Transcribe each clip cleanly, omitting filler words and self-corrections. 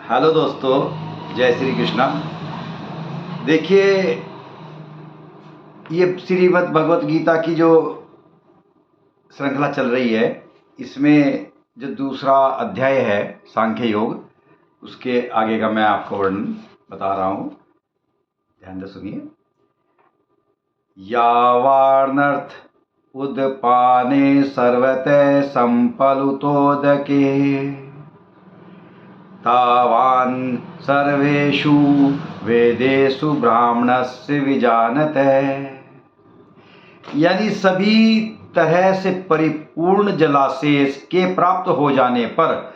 Hello दोस्तों, जय श्री कृष्णा। देखिए, ये श्रीमद् भगवत गीता की जो श्रृंखला चल रही है, इसमें जो दूसरा अध्याय है सांख्य योग, उसके आगे का मैं आपको वर्णन बता रहा हूँ। ध्यान से सुनिए। यावानर्थ उदपाने सर्वतः संपलुतोदके तावान् सर्वेषु वेदेषु ब्राह्मणस्य विजानते। यानी सभी तरह से परिपूर्ण जलाशय के प्राप्त हो जाने पर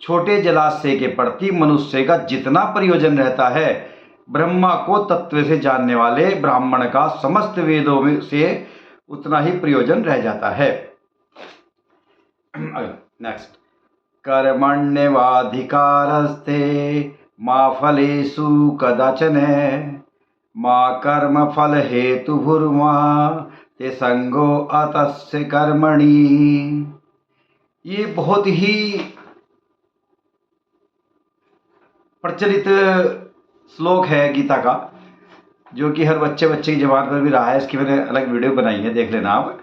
छोटे जलाशय के प्रति मनुष्य का जितना प्रयोजन रहता है, ब्रह्मा को तत्व से जानने वाले ब्राह्मण का समस्त वेदों में से उतना ही प्रयोजन रह जाता है। नेक्स्ट। कर्मण्येवाधिकारस्ते मा फलेषु कदाचन मा कर्म फल हेतुर्मा ते संगो अतस्य कर्मणि। ये बहुत ही प्रचलित श्लोक है गीता का, जो कि हर बच्चे की जबान पर भी रहा है। इसकी मैंने अलग वीडियो बनाई है, देख लेना आप।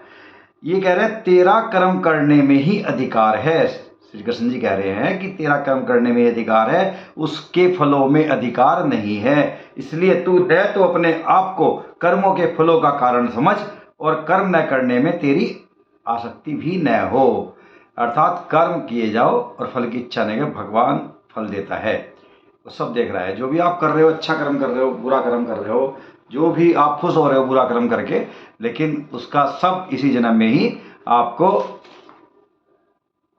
ये कह रहे हैं तेरा कर्म करने में ही अधिकार है। श्री कृष्ण जी कह रहे हैं कि तेरा कर्म करने में अधिकार है, उसके फलों में अधिकार नहीं है। इसलिए तू न तो अपने आप को कर्मों के फलों का कारण समझ और कर्म न करने में तेरी आसक्ति भी न हो। अर्थात कर्म किए जाओ और फल की इच्छा नहीं, भगवान फल देता है। वो सब देख रहा है। जो भी आप कर रहे हो, अच्छा कर्म कर रहे हो, बुरा कर्म कर रहे हो, जो भी आप खुश हो रहे हो बुरा कर्म करके, लेकिन उसका सब इसी जन्म में ही आपको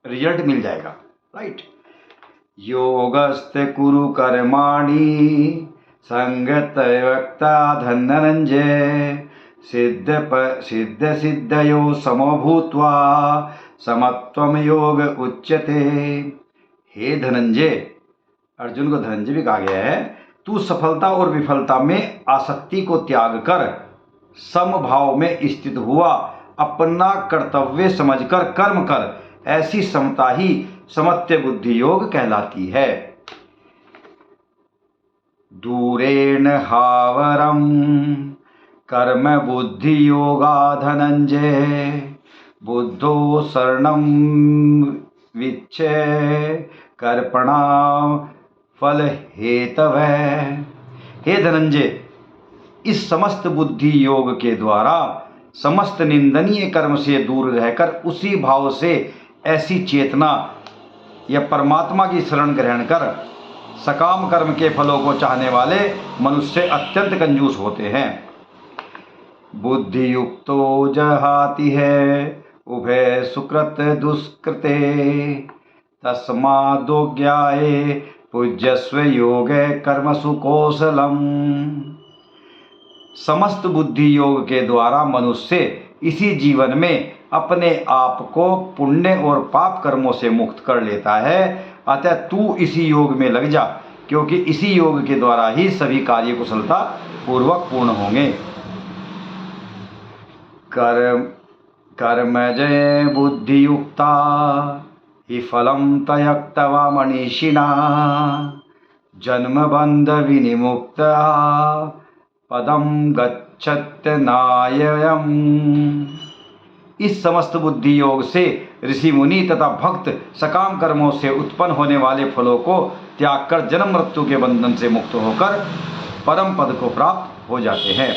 रिजल्ट मिल जाएगा। राइट। योगस्ते कुरु कर्माणि संगत वक्ता धनंजय सिद्ध सिद्धयो समो भूत्वा समत्वम योग उच्यते। हे धनंजय, अर्जुन को धनंजय भी कहा गया है, तू सफलता और विफलता में आसक्ति को त्याग कर समभाव में स्थित हुआ अपना कर्तव्य समझकर कर्म कर। ऐसी समता ही समत्य बुद्धि योग कहलाती है। दूरेण हावरम कर्म बुद्धि योगा धनंजय बुद्धो शरणम विच्छे कर्पणा फल हेतवे। हे धनंजय, इस समस्त बुद्धि योग के द्वारा समस्त निंदनीय कर्म से दूर रहकर उसी भाव से ऐसी चेतना या परमात्मा की शरण ग्रहण कर सकाम कर्म के फलों को चाहने वाले मनुष्य अत्यंत कंजूस होते हैं। बुद्धि युक्तो जहाति है उभय सुकृत दुष्कृते तस्मादोज्ञाये पूज्यस्व योगे कर्मसु कौशलम। समस्त बुद्धि योग के द्वारा मनुष्य इसी जीवन में अपने आप को पुण्य और पाप कर्मों से मुक्त कर लेता है। अतः तू इसी योग में लग जा, क्योंकि इसी योग के द्वारा ही सभी कार्य कुशलता पूर्वक पूर्ण होंगे। कर्मजय बुद्धि युक्ता हि फलम तयक्तवा मनीषिणा जन्म बंध विनिमुक्ता पदम गच्छत्यनाययम्। इस समस्त बुद्धि योग से ऋषि मुनि तथा भक्त सकाम कर्मों से उत्पन्न होने वाले फलों को त्याग कर जन्म मृत्यु के बंधन से मुक्त होकर परम पद को प्राप्त हो जाते हैं।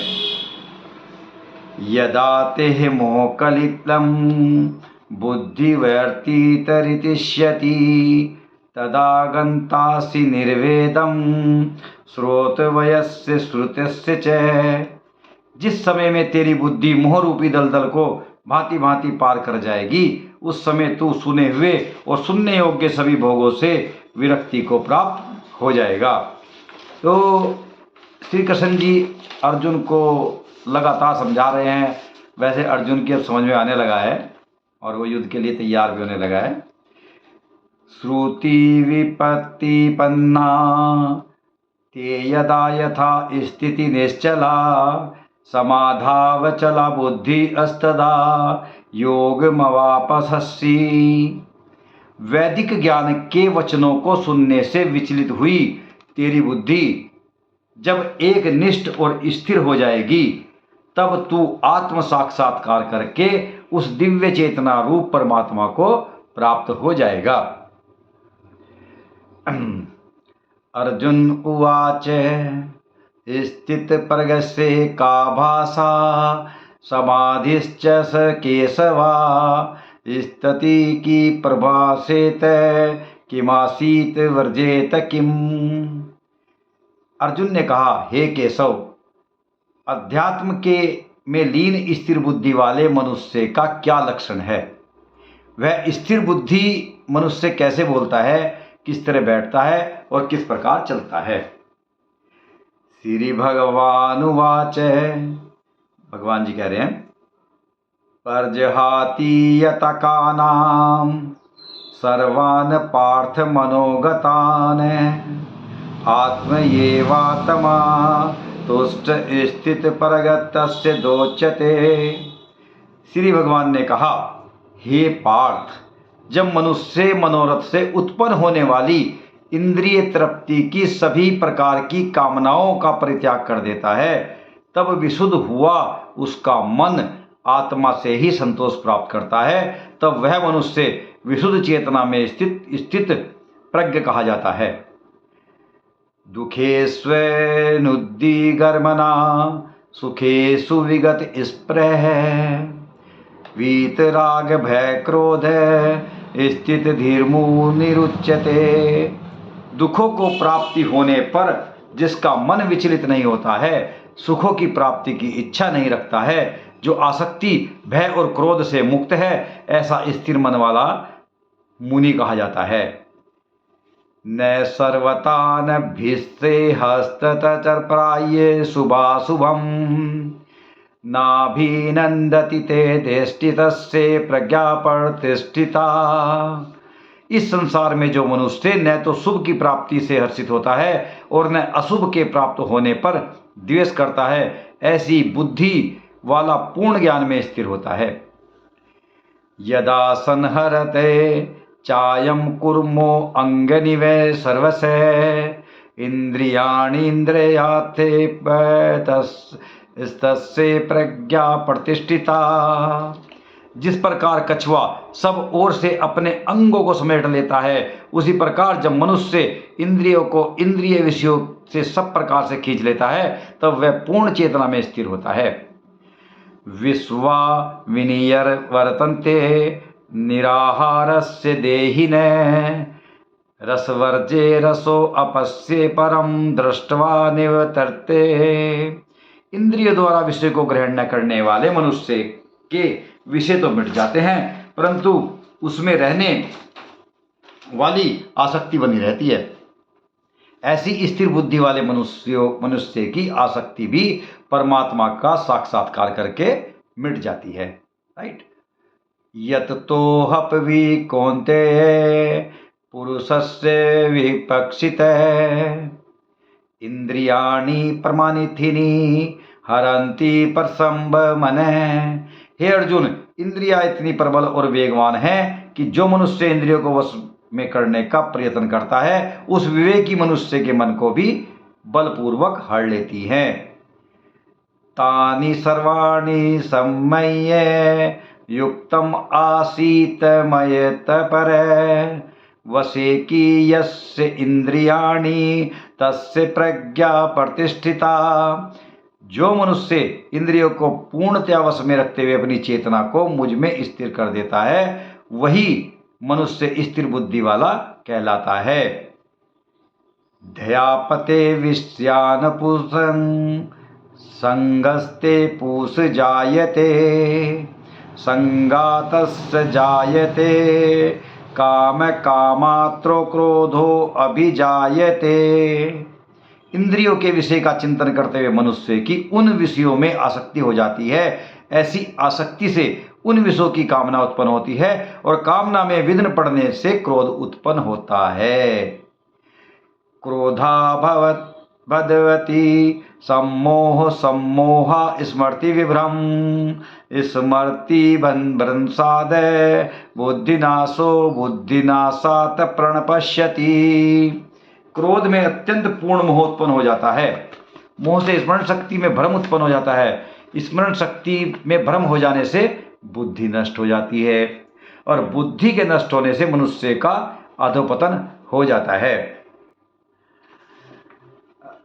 यदा ते मोहकलितं बुद्धिवर्तितरितिष्यति तदा गन्तासि निर्वेदं श्रोतवयस्य श्रुतस्य च। जिस समय में तेरी बुद्धि मोह रूपी दलदल को भांति भांति पार कर जाएगी, उस समय तू सुने हुए और सुनने योग्य सभी भोगों से विरक्ति को प्राप्त हो जाएगा। तो श्री कृष्ण जी अर्जुन को लगातार समझा रहे हैं। वैसे अर्जुन की अब समझ में आने लगा है और वो युद्ध के लिए तैयार भी होने लगा है। श्रुति विपत्तिपन्ना ते यदा यथा स्थिति निश्चला समाधावचला बुद्धि अस्तदा योगमवापससि। वैदिक ज्ञान के वचनों को सुनने से विचलित हुई तेरी बुद्धि जब एक निष्ठ और स्थिर हो जाएगी, तब तू आत्म साक्षात्कार करके उस दिव्य चेतना रूप परमात्मा को प्राप्त हो जाएगा। अर्जुन उवाच स्थित प्रगस्य का भाषा समाधिश्च स केशवा स्तति की प्रभासेत किमासीत वर्जेत किम। अर्जुन ने कहा, हे केशव, अध्यात्म के में लीन स्थिर बुद्धि वाले मनुष्य का क्या लक्षण है? वह स्थिर बुद्धि मनुष्य कैसे बोलता है, किस तरह बैठता है और किस प्रकार चलता है? श्री भगवान उवाच, भगवान जी कह रहे हैं, पर्जहाति यतकानाम सर्वान पार्थ मनोगतान आत्मयेवात्मा तुष्ट स्थित परगतस्य दोच्यते। श्री भगवान ने कहा, हे पार्थ, जब मनुष्य मनोरथ से उत्पन्न होने वाली इंद्रिय तृप्ति की सभी प्रकार की कामनाओं का परित्याग कर देता है, तब विशुद्ध हुआ उसका मन आत्मा से ही संतोष प्राप्त करता है। तब वह मनुष्य विशुद्ध चेतना में स्थित प्रज्ञ कहा जाता है। दुखे स्वेनुद्दिगर्मना सुखे सुविगत स्पृह वीतराग भय क्रोध स्थित धीर्मु निरुच्यते। दुखों को प्राप्ति होने पर जिसका मन विचलित नहीं होता है, सुखों की प्राप्ति की इच्छा नहीं रखता है, जो आसक्ति भय और क्रोध से मुक्त है, ऐसा स्थिर मन वाला मुनि कहा जाता है। न सर्वतान भिस्ते हस्ततर्प्राये शुभाशुभम नाभिनंदति ते देष्टितस्य प्रज्ञा प्रतिष्ठिता। इस संसार में जो मनुष्य न तो शुभ की प्राप्ति से हर्षित होता है और न अशुभ के प्राप्त होने पर द्वेष करता है, ऐसी बुद्धि वाला पूर्ण ज्ञान में स्थिर होता है। यदा संहरते चायम कुर्मो अंगनिवे सर्वसे इंद्रियाणि इंद्रियार्थे तस्य प्रज्ञा प्रतिष्ठिता। जिस प्रकार कछुआ सब ओर से अपने अंगों को समेट लेता है, उसी प्रकार जब मनुष्य इंद्रियों को इंद्रिय विषयों से सब प्रकार से खींच लेता है, तब वह पूर्ण चेतना में स्थिर होता है। विश्वा विनियर वर्तन्ते निराहारस्य देहिने रसवर्जे रसो अपस्ये परम दृष्ट्वा निवर्तते। इंद्रिय द्वारा विषय को ग्रहण न करने वाले मनुष्य के विषय तो मिट जाते हैं, परंतु उसमें रहने वाली आसक्ति बनी रहती है। ऐसी स्थिर बुद्धि वाले मनुष्य की आसक्ति भी परमात्मा का साक्षात्कार करके मिट जाती है। राइट। यत तोहपि कौन्तेय पुरुषस्य विपक्षितः इंद्रियाणि प्रमाणिथिनी हरन्ति परसंभ मनः। हे अर्जुन, इंद्रियां इतनी प्रबल और वेगवान हैं कि जो मनुष्य इंद्रियों को वश में करने का प्रयत्न करता है, उस विवेकी मनुष्य के मन को भी बलपूर्वक हर लेती हैं। तानि सर्वाणि सम्मय्य युक्तम आसीत मयत पर वशे की यस्य इंद्रियाणि तस्य प्रज्ञा प्रतिष्ठिता। जो मनुष्य इंद्रियों को पूर्णतया वश में रखते हुए अपनी चेतना को मुझ में स्थिर कर देता है, वही मनुष्य स्थिर बुद्धि वाला कहलाता है। धयापते विषयान पुरुषं संगस्ते पूष जायते संगातस्य जायते काम कामात्रो क्रोधो अभिजायते। इंद्रियों के विषय का चिंतन करते हुए मनुष्य की उन विषयों में आसक्ति हो जाती है। ऐसी आसक्ति से उन विषयों की कामना उत्पन्न होती है और कामना में विघ्न पड़ने से क्रोध उत्पन्न होता है। क्रोधाभवत् भगवती सम्मोह सम्मोह स्मृति विभ्रम स्मृति भ्रंसाद बुद्धिनाशो बुद्धिनाशात प्रणपश्यति। क्रोध में अत्यंत पूर्ण मोह उत्पन्न हो जाता है। मोह से स्मरण शक्ति में भ्रम उत्पन्न हो जाता है। स्मरण शक्ति में भ्रम हो जाने से बुद्धि नष्ट हो जाती है और बुद्धि के नष्ट होने से मनुष्य का अधोपतन हो जाता है।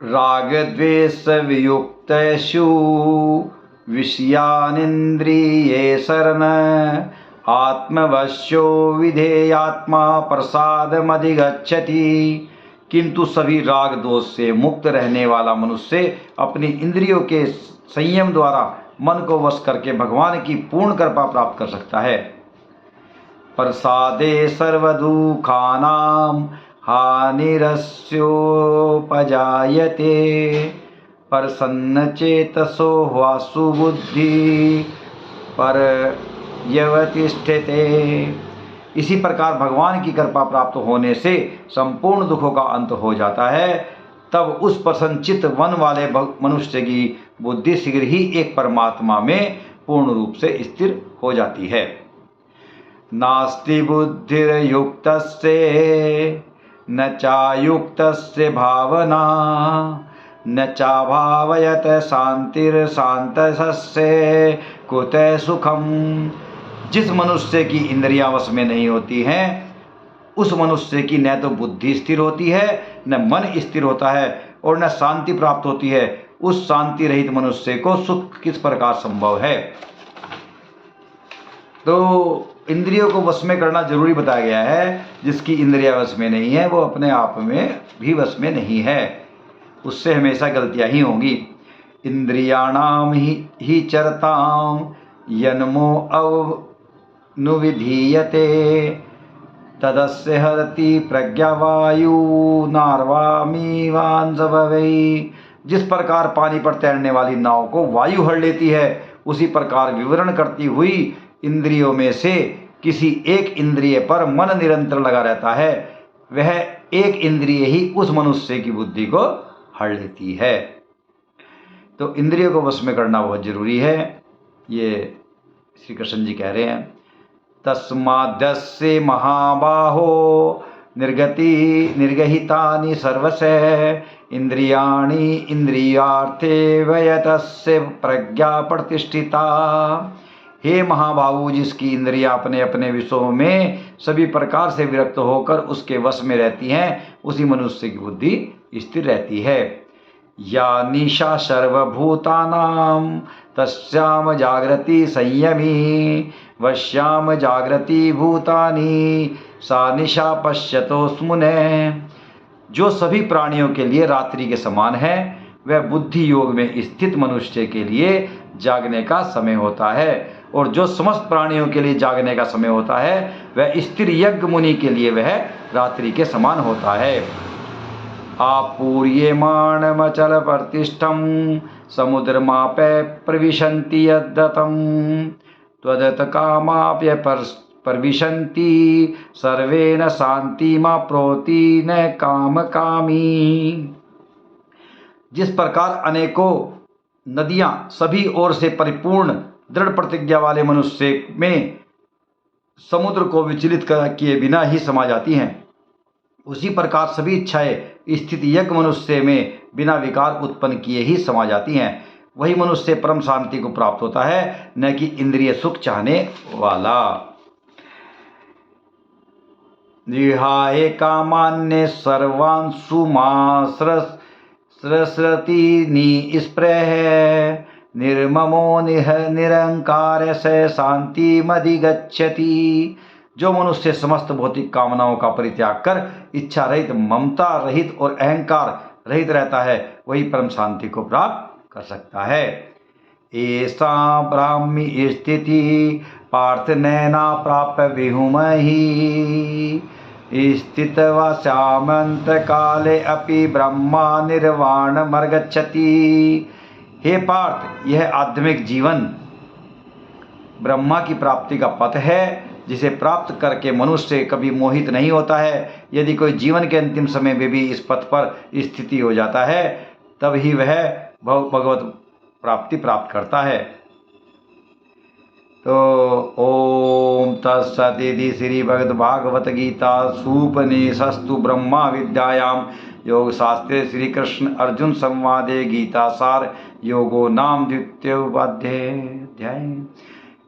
राग द्वेष वियुक्तेषु विषयानिन्द्रिये शरण आत्मवश्यो विधेयात्मा प्रसादमधिगच्छति। किंतु सभी राग दोष से मुक्त रहने वाला मनुष्य अपनी इंद्रियों के संयम द्वारा मन को वश करके भगवान की पूर्ण कृपा प्राप्त कर सकता है। प्रसादे सर्वदुःखानां हानिरस्योपजायते प्रसन्नचेतसो वासु बुद्धि पर्यवतिष्ठते। इसी प्रकार भगवान की कृपा प्राप्त होने से संपूर्ण दुखों का अंत हो जाता है। तब उस प्रसन्नचित्त वन वाले मनुष्य की बुद्धि शीघ्र ही एक परमात्मा में पूर्ण रूप से स्थिर हो जाती है। नास्ति बुद्धिर्युक्तस्य न चायुक्तस्य भावना न चाभावयत शांतिर्शान्तस्य कुतः सुखम। जिस मनुष्य की इंद्रियां वश में नहीं होती हैं उस मनुष्य की न तो बुद्धि स्थिर होती है न मन स्थिर होता है और न शांति प्राप्त होती है। उस शांति रहित मनुष्य को सुख किस प्रकार संभव है। तो इंद्रियों को वश में करना जरूरी बताया गया है। जिसकी इंद्रियां वश में नहीं है वो अपने आप में भी वश में नहीं है, उससे हमेशा गलतियां ही होंगी। इंद्रियाणाम ही चरताम यन्मो अवनुविधीयते तदस्य हरति प्रज्ञावायु नार्वामीवांजवै। जिस प्रकार पानी पर तैरने वाली नाव को वायु हर लेती है उसी प्रकार विवरण करती हुई इंद्रियों में से किसी एक इंद्रिय पर मन निरंतर लगा रहता है। वह एक इंद्रिय ही उस मनुष्य की बुद्धि को हर लेती है। तो इंद्रियों को वश में करना बहुत जरूरी है, ये श्री कृष्ण जी कह रहे हैं। तस्माद्यस्य महाबाहो निर्गहितानि सर्वशः इंद्रियाणि इंद्रियार्थे वयतस्य प्रज्ञा प्रतिष्ठिता। हे महाबाहु, जिसकी इंद्रियां अपने अपने विषयों में सभी प्रकार से विरक्त होकर उसके वश में रहती हैं उसी मनुष्य की बुद्धि स्थिर रहती है। या निशा सर्वभूतानां तस्याम जागृति संयमी वश्याम जागृति भूतानि सा निशा पश्यतोस्मुने। जो सभी प्राणियों के लिए रात्रि के समान है वह बुद्धि योग में स्थित मनुष्य के लिए जागने का समय होता है और जो समस्त प्राणियों के लिए जागने का समय होता है वह स्थिर यज्ञ मुनि के लिए वह रात्रि के समान होता है। आपूर्यमाणमचल प्रतिष्ठम समुद्रमापै प्रविशन्ति यद्दतं त्वदत कामाप्य प्रविशन्ति सर्वेन शान्तिमाप्नोति न कामकामी। जिस प्रकार अनेकों नदियां सभी ओर से परिपूर्ण दृढ़ प्रतिज्ञा वाले मनुष्य में समुद्र को विचलित किए बिना ही समा जाती हैं, उसी प्रकार सभी इच्छाएं स्थित यज्ञ मनुष्य में बिना विकार उत्पन्न किए ही समा जाती हैं। वही मनुष्य परम शांति को प्राप्त होता है, न कि इंद्रिय सुख चाहने वाला। निहाय कामान्य सर्वान् सुमास्रसति निस्पृह निर्ममो निरंकार से शांतिमधिगच्छति। जो मनुष्य समस्त भौतिक कामनाओं का परित्याग कर इच्छा रहित, ममता रहित और अहंकार रहित रहता है वही परम शांति को प्राप्त कर सकता है। ऐसा ब्राह्मी स्थिति पार्थ नैना प्राप्य विहुमहि स्थितवशामंत काले अपि ब्रह्मा निर्वाण मर्गच्छति। हे पार्थ, यह आध्यात्मिक जीवन ब्रह्मा की प्राप्ति का पथ है जिसे प्राप्त करके मनुष्य कभी मोहित नहीं होता है। यदि कोई जीवन के अंतिम समय में भी इस पथ पर स्थिति हो जाता है, तब ही वह भगवत प्राप्ति प्राप्त करता है। तो ओम तत्सदिति श्री भगवत गीता सूपनिषत्सु ब्रह्मा विद्यायाम योग शास्त्रे श्री कृष्ण अर्जुन संवादे गीता सार योगो नाम द्वितीयोपाध्याय।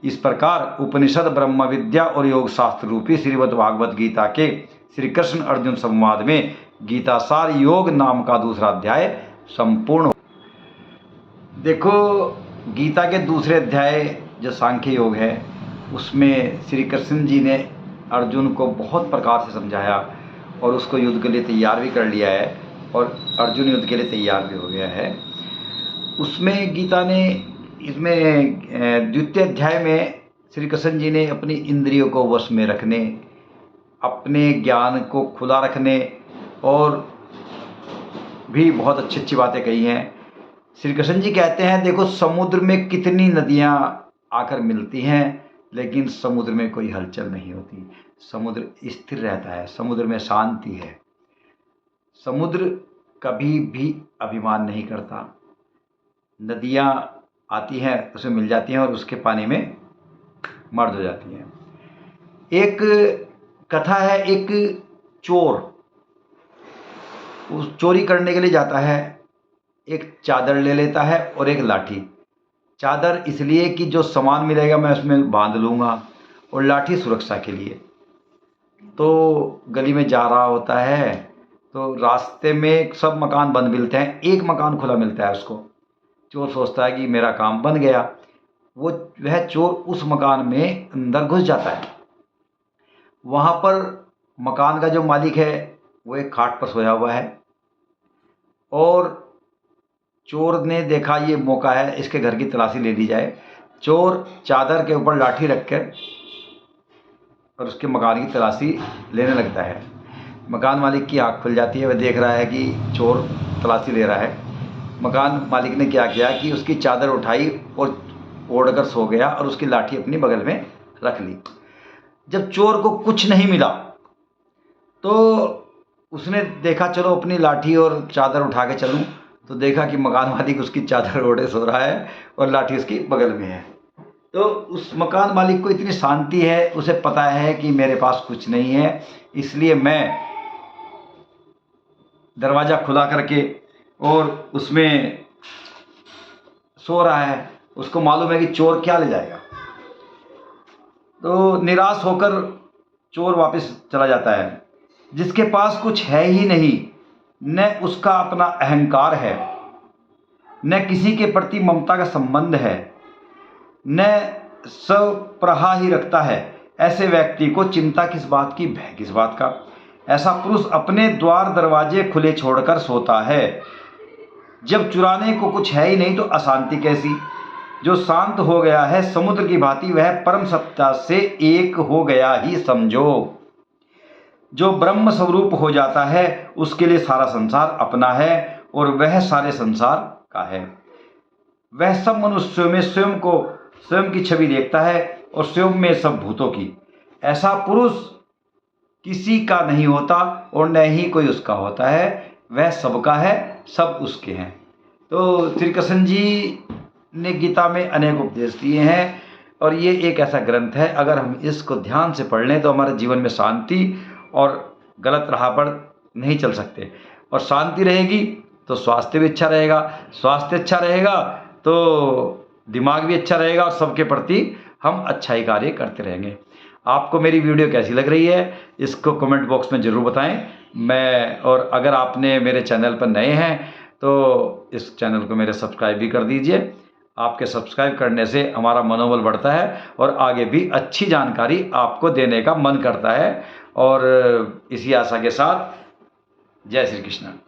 इस प्रकार उपनिषद, ब्रह्म विद्या और योग शास्त्र रूपी श्रीमद् भागवत गीता के श्री कृष्ण अर्जुन संवाद में गीता सार योग नाम का दूसरा अध्याय संपूर्ण। देखो, गीता के दूसरे अध्याय जो सांख्य योग है, उसमें श्री कृष्ण जी ने अर्जुन को बहुत प्रकार से समझाया और उसको युद्ध के लिए तैयार भी कर लिया है और अर्जुन युद्ध के लिए तैयार भी हो गया है। उसमें गीता ने इसमें द्वितीय अध्याय में श्री कृष्ण जी ने अपनी इंद्रियों को वश में रखने, अपने ज्ञान को खुला रखने और भी बहुत अच्छी अच्छी बातें कही हैं। श्री कृष्ण जी कहते हैं, देखो समुद्र में कितनी नदियाँ आकर मिलती हैं, लेकिन समुद्र में कोई हलचल नहीं होती। समुद्र स्थिर रहता है, समुद्र में शांति है। समुद्र कभी भी अभिमान नहीं करता। नदियाँ आती हैं, उसमें मिल जाती हैं और उसके पानी में मर्ज हो जाती हैं। एक कथा है, एक चोर उस चोरी करने के लिए जाता है। एक चादर ले लेता है और एक लाठी। चादर इसलिए कि जो सामान मिलेगा मैं उसमें बांध लूँगा, और लाठी सुरक्षा के लिए। तो गली में जा रहा होता है तो रास्ते में सब मकान बंद मिलते हैं, एक मकान खुला मिलता है उसको। चोर सोचता है कि मेरा काम बन गया। वह चोर उस मकान में अंदर घुस जाता है। वहाँ पर मकान का जो मालिक है वो एक खाट पर सोया हुआ है, और चोर ने देखा ये मौका है, इसके घर की तलाशी ले ली जाए। चोर चादर के ऊपर लाठी रखकर और उसके मकान की तलाशी लेने लगता है। मकान मालिक की आँख खुल जाती है, वह देख रहा है कि चोर तलाशी ले रहा है। मकान मालिक ने क्या किया कि उसकी चादर उठाई और ओढ़कर सो गया और उसकी लाठी अपनी बगल में रख ली। जब चोर को कुछ नहीं मिला तो उसने देखा चलो अपनी लाठी और चादर उठा के चलूँ, तो देखा कि मकान मालिक उसकी चादर ओढ़े सो रहा है और लाठी उसकी बगल में है। तो उस मकान मालिक को इतनी शांति है, उसे पता है कि मेरे पास कुछ नहीं है, इसलिए मैं दरवाज़ा खुला करके और उसमें सो रहा है। उसको मालूम है कि चोर क्या ले जाएगा। तो निराश होकर चोर वापस चला जाता है। जिसके पास कुछ है ही नहीं, न उसका अपना अहंकार है, न किसी के प्रति ममता का संबंध है, न स्वप्रहा ही रखता है, ऐसे व्यक्ति को चिंता किस बात की, भय किस बात का। ऐसा पुरुष अपने द्वार दरवाजे खुले छोड़कर सोता है। जब चुराने को कुछ है ही नहीं तो अशांति कैसी। जो शांत हो गया है समुद्र की भांति, वह परम सत्ता से एक हो गया ही समझो। जो ब्रह्म स्वरूप हो जाता है उसके लिए सारा संसार अपना है और वह सारे संसार का है। वह सब मनुष्यों में स्वयं की छवि देखता है और स्वयं में सब भूतों की। ऐसा पुरुष किसी का नहीं होता और न ही कोई उसका होता है। वह सबका है, सब उसके हैं। तो श्री कृष्ण जी ने गीता में अनेक उपदेश दिए हैं और ये एक ऐसा ग्रंथ है, अगर हम इसको ध्यान से पढ़ लें तो हमारे जीवन में शांति और गलत राह पर नहीं चल सकते। और शांति रहेगी तो स्वास्थ्य भी अच्छा रहेगा, स्वास्थ्य अच्छा रहेगा तो दिमाग भी अच्छा रहेगा और सबके प्रति हम अच्छा ही कार्य करते रहेंगे। आपको मेरी वीडियो कैसी लग रही है इसको कमेंट बॉक्स में ज़रूर बताएं। और अगर आपने मेरे चैनल पर नए हैं तो इस चैनल को मेरे सब्सक्राइब भी कर दीजिए। आपके सब्सक्राइब करने से हमारा मनोबल बढ़ता है और आगे भी अच्छी जानकारी आपको देने का मन करता है। और इसी आशा के साथ जय श्री कृष्ण।